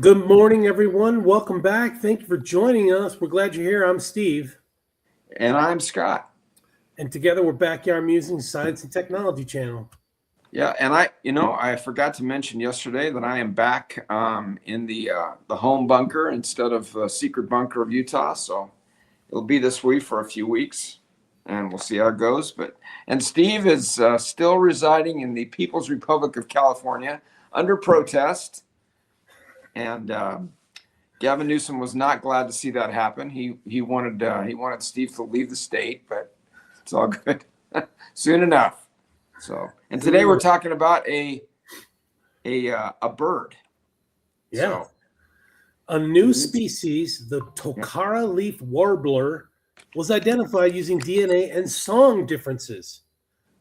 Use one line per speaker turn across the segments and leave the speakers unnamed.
Good morning, everyone. Welcome back. Thank you for joining us. We're glad you're here. I'm Steve.
And I'm Scott.
And together we're Backyard Musings Science and Technology channel.
Yeah, and I forgot to mention yesterday that I am back in the home bunker instead of the secret bunker of Utah. So it'll be this week for a few weeks, and we'll see how it goes. And Steve is still residing in the People's Republic of California under protest, and Gavin Newsom was not glad to see that happen. He wanted Steve to leave the state, but it's all good. Soon enough. So, and today we're talking about a bird.
Yeah. So, a new species, the Tokara Leaf Warbler, was identified using DNA and song differences,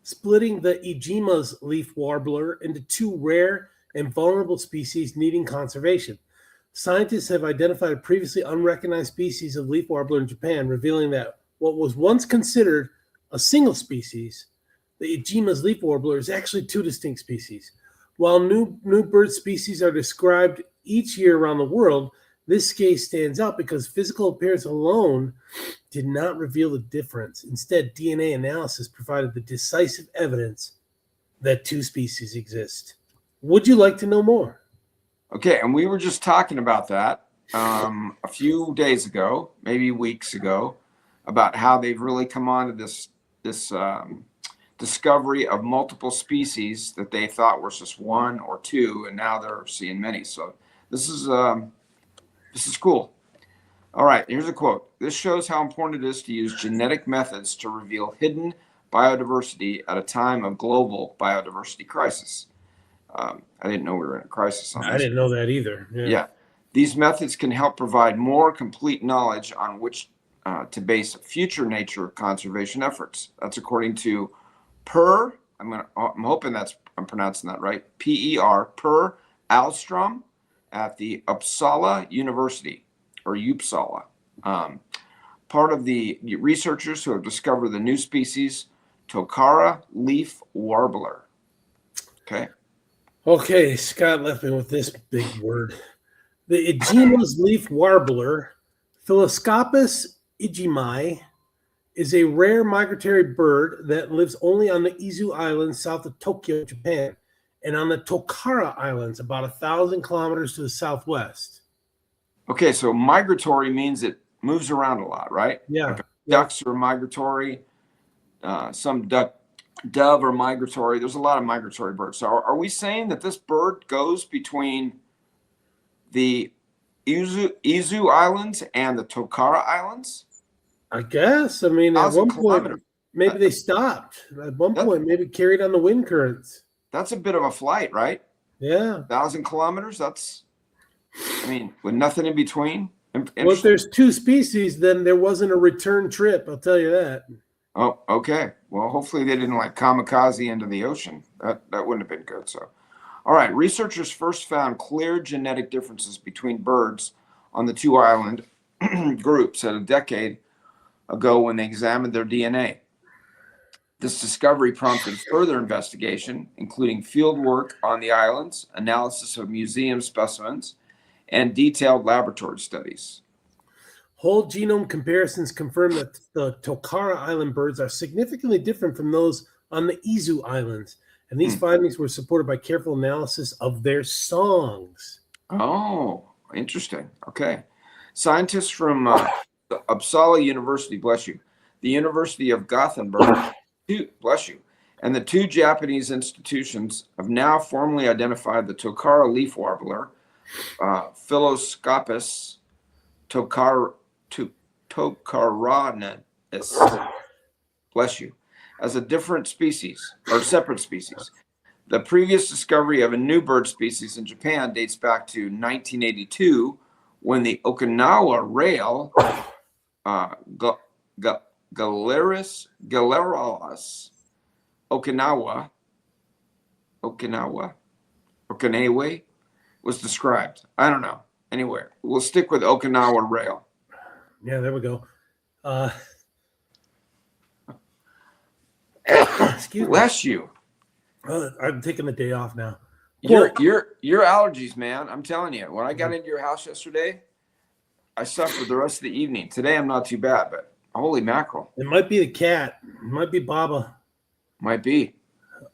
splitting the Ijima's leaf warbler into two rare and vulnerable species needing conservation. Scientists have identified a previously unrecognized species of leaf warbler in Japan, revealing that what was once considered a single species, the Ijima's leaf warbler, is actually two distinct species. While new bird species are described each year around the world, this case stands out because physical appearance alone did not reveal the difference. Instead, DNA analysis provided the decisive evidence that two species exist. Would you like to know more?
Okay, and we were just talking about that a few days ago, maybe weeks ago, about how they've really come on to this discovery of multiple species that they thought was just one or two, and now they're seeing many. So this is cool. All right, here's a quote. This shows how important it is to use genetic methods to reveal hidden biodiversity at a time of global biodiversity crisis. I didn't know we were in a crisis on this.
I didn't know that either.
Yeah. These methods can help provide more complete knowledge on which to base future nature conservation efforts. That's according to I'm hoping I'm pronouncing that right. Per Alstrom at the Uppsala University, or Uppsala. Part of the researchers who have discovered the new species, Tokara Leaf Warbler.
Okay, Scott left me with this big word. The Ijima's leaf warbler, Philoscopus ijimai, is a rare migratory bird that lives only on the Izu Islands south of Tokyo, Japan, and on the Tokara Islands about 1,000 kilometers to the southwest.
Okay, so migratory means it moves around a lot, right?
Yeah.
Like ducks are migratory. Some dove are migratory. There's a lot of migratory birds. So are we saying that this bird goes between the Izu Islands and the Tokara Islands?
I guess. I mean, at one point, maybe they stopped. At one point, maybe carried on the wind currents.
That's a bit of a flight, right?
Yeah.
1,000 kilometers? With nothing in between.
Well, if there's two species, then there wasn't a return trip. I'll tell you that.
Oh, okay. Well, hopefully they didn't kamikaze into the ocean. That wouldn't have been good. So, all right. Researchers first found clear genetic differences between birds on the two island groups a decade ago when they examined their DNA. This discovery prompted further investigation, including field work on the islands, analysis of museum specimens, and detailed laboratory studies.
Whole genome comparisons confirm that the Tokara Island birds are significantly different from those on the Izu Islands, and these findings were supported by careful analysis of their songs.
Oh, interesting. Okay. Scientists from the Uppsala University, bless you, the University of Gothenburg, bless you, and the two Japanese institutions have now formally identified the Tokara Leaf Warbler, Philoscopus tokaranus, bless you, as a different species or separate species. The previous discovery of a new bird species in Japan dates back to 1982 when the Okinawa rail, Galeras Okinawa was described. I don't know. Anywhere. We'll stick with Okinawa rail.
Yeah, there we go.
Excuse me. Bless you.
I'm taking the day off now.
Your allergies, man. I'm telling you, when I got into your house yesterday, I suffered the rest of the evening. Today I'm not too bad, but holy mackerel.
It might be the cat. It might be Baba.
Might be.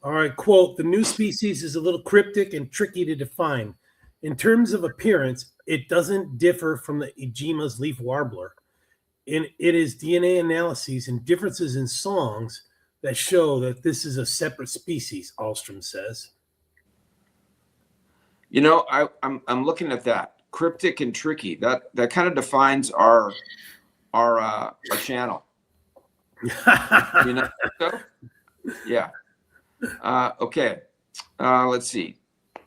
All right, quote, the new species is a little cryptic and tricky to define. In terms of appearance, it doesn't differ from the Ijima's leaf warbler. It is DNA analyses and differences in songs that show that this is a separate species, Ahlstrom says.
You know, I'm looking at that. Cryptic and tricky. That kind of defines our channel. You know, so? Yeah. Okay. Let's see.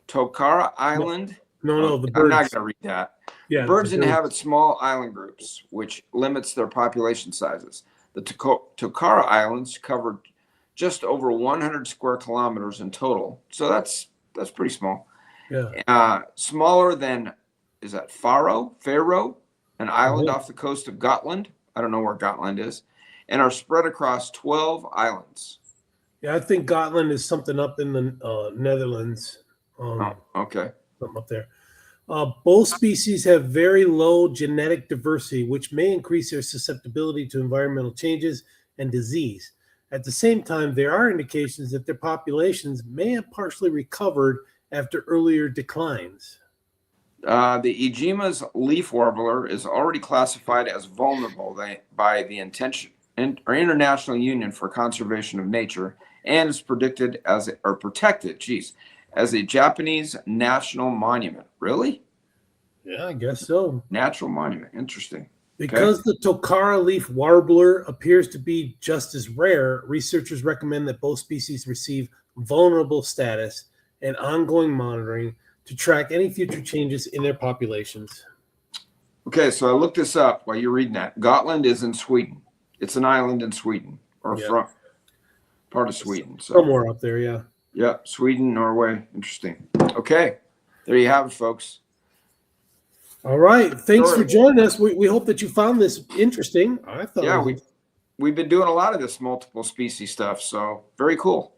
Tokara Island.
No, the birds.
I'm not going to read that.
Yeah,
birds inhabit small island groups, which limits their population sizes. The Tokara Islands cover just over 100 square kilometers in total, so that's pretty small.
Yeah.
Smaller than, is that Faro, an island off the coast of Gotland? I don't know where Gotland is, and are spread across 12 islands.
Yeah, I think Gotland is something up in the Netherlands.
Okay.
Something up there. Both species have very low genetic diversity, which may increase their susceptibility to environmental changes and disease. At the same time, there are indications that their populations may have partially recovered after earlier declines.
The Ijima's leaf warbler is already classified as vulnerable by the International Union for Conservation of Nature, and is protected as a Japanese national monument. Really?
Yeah, I guess so.
Natural monument. Interesting.
Because the Tokara Leaf Warbler appears to be just as rare, researchers recommend that both species receive vulnerable status and ongoing monitoring to track any future changes in their populations.
Okay, so I looked this up while you're reading that. Gotland is in Sweden. It's an island in Sweden, or from part of Sweden. So.
Somewhere up there, yeah.
Yeah, Sweden, Norway. Interesting. Okay, there you have it, folks.
All right. Thanks for joining us. We hope that you found this interesting. I thought.
Yeah, we've been doing a lot of this multiple species stuff, so very cool.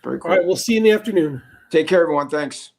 Very cool.
All right, we'll see you in the afternoon.
Take care, everyone. Thanks.